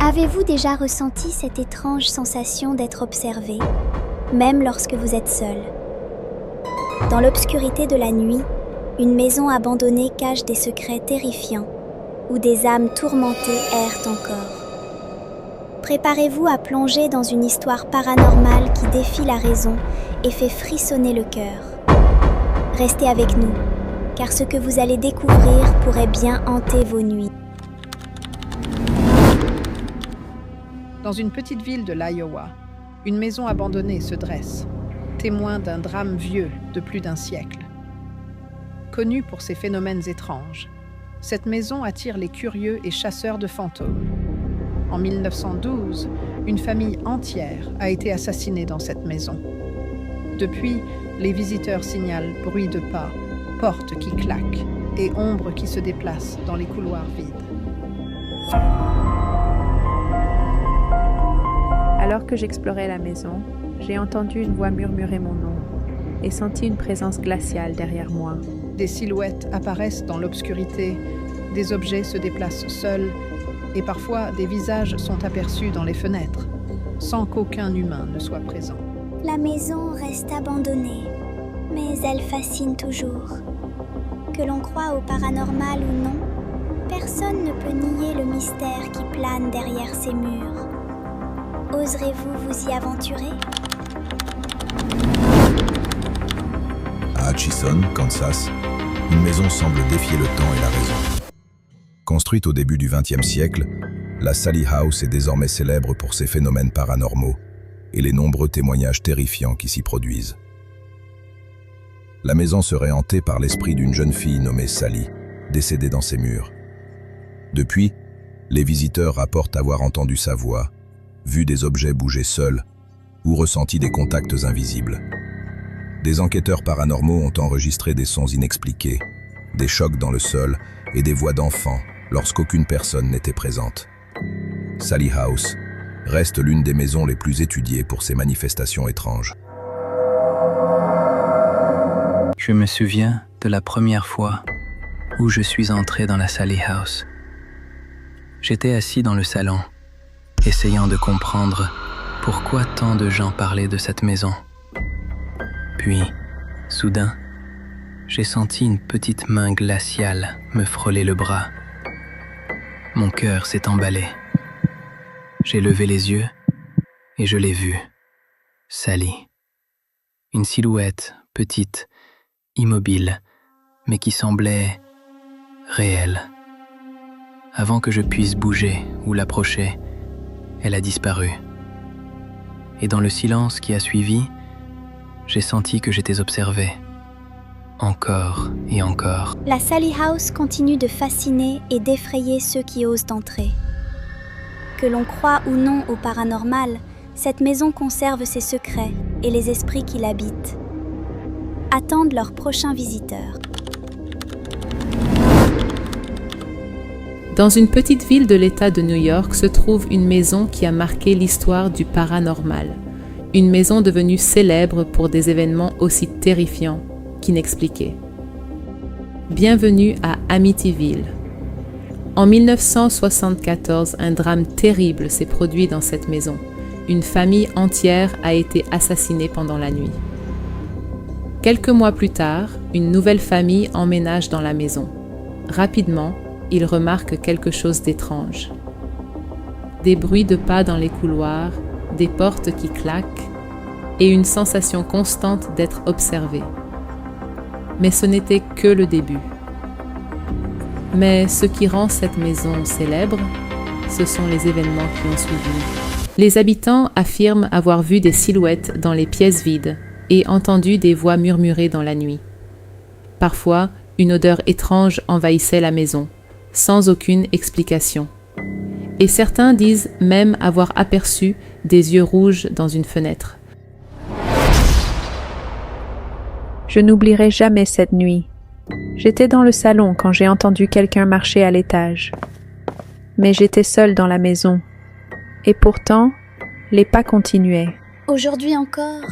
Avez-vous déjà ressenti cette étrange sensation d'être observé, même lorsque vous êtes seul? Dans l'obscurité de la nuit, une maison abandonnée cache des secrets terrifiants, où des âmes tourmentées errent encore. Préparez-vous à plonger dans une histoire paranormale qui défie la raison et fait frissonner le cœur. Restez avec nous, car ce que vous allez découvrir pourrait bien hanter vos nuits. Dans une petite ville de l'Iowa, une maison abandonnée se dresse, témoin d'un drame vieux de plus d'un siècle. Connue pour ses phénomènes étranges, cette maison attire les curieux et chasseurs de fantômes. En 1912, une famille entière a été assassinée dans cette maison. Depuis, les visiteurs signalent bruits de pas, portes qui claquent et ombres qui se déplacent dans les couloirs vides. Alors que j'explorais la maison, j'ai entendu une voix murmurer mon nom et senti une présence glaciale derrière moi. Des silhouettes apparaissent dans l'obscurité, des objets se déplacent seuls et parfois des visages sont aperçus dans les fenêtres, sans qu'aucun humain ne soit présent. La maison reste abandonnée, mais elle fascine toujours. Que l'on croie au paranormal ou non, personne ne peut nier le mystère qui plane derrière ces murs. Oserez-vous vous y aventurer? À Atchison, Kansas, une maison semble défier le temps et la raison. Construite au début du XXe siècle, la Sallie House est désormais célèbre pour ses phénomènes paranormaux et les nombreux témoignages terrifiants qui s'y produisent. La maison serait hantée par l'esprit d'une jeune fille nommée Sally, décédée dans ses murs. Depuis, les visiteurs rapportent avoir entendu sa voix, vu des objets bouger seuls ou ressenti des contacts invisibles. Des enquêteurs paranormaux ont enregistré des sons inexpliqués, des chocs dans le sol et des voix d'enfants lorsqu'aucune personne n'était présente. Sallie House reste l'une des maisons les plus étudiées pour ses manifestations étranges. Je me souviens de la première fois où je suis entré dans la Sallie House. J'étais assis dans le salon, essayant de comprendre pourquoi tant de gens parlaient de cette maison. Puis, soudain, j'ai senti une petite main glaciale me frôler le bras. Mon cœur s'est emballé. J'ai levé les yeux et je l'ai vue, Sally. Une silhouette petite, immobile, mais qui semblait réelle. Avant que je puisse bouger ou l'approcher, elle a disparu. Et dans le silence qui a suivi, j'ai senti que j'étais observé. Encore et encore. La Sallie House continue de fasciner et d'effrayer ceux qui osent entrer. Que l'on croit ou non au paranormal, cette maison conserve ses secrets et les esprits qui l'habitent. Attendent leurs prochains visiteurs. Dans une petite ville de l'État de New York se trouve une maison qui a marqué l'histoire du paranormal. Une maison devenue célèbre pour des événements aussi terrifiants qu'inexpliqués. Bienvenue à Amityville. En 1974, un drame terrible s'est produit dans cette maison. Une famille entière a été assassinée pendant la nuit. Quelques mois plus tard, une nouvelle famille emménage dans la maison. Rapidement, ils remarquent quelque chose d'étrange. Des bruits de pas dans les couloirs, des portes qui claquent et une sensation constante d'être observé. Mais ce n'était que le début. Mais ce qui rend cette maison célèbre, ce sont les événements qui ont suivi. Les habitants affirment avoir vu des silhouettes dans les pièces vides et entendu des voix murmurer dans la nuit. Parfois, une odeur étrange envahissait la maison, sans aucune explication. Et certains disent même avoir aperçu des yeux rouges dans une fenêtre. Je n'oublierai jamais cette nuit. J'étais dans le salon quand j'ai entendu quelqu'un marcher à l'étage. Mais j'étais seule dans la maison. Et pourtant, les pas continuaient. Aujourd'hui encore,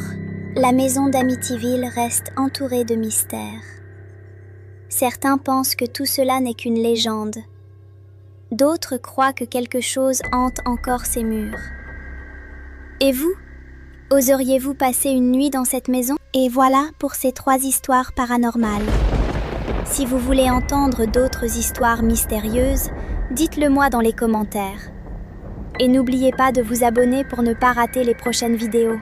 la maison d'Amityville reste entourée de mystères. Certains pensent que tout cela n'est qu'une légende. D'autres croient que quelque chose hante encore ces murs. Et vous? Oseriez-vous passer une nuit dans cette maison? Et voilà pour ces 3 histoires paranormales. Si vous voulez entendre d'autres histoires mystérieuses, dites-le moi dans les commentaires. Et n'oubliez pas de vous abonner pour ne pas rater les prochaines vidéos.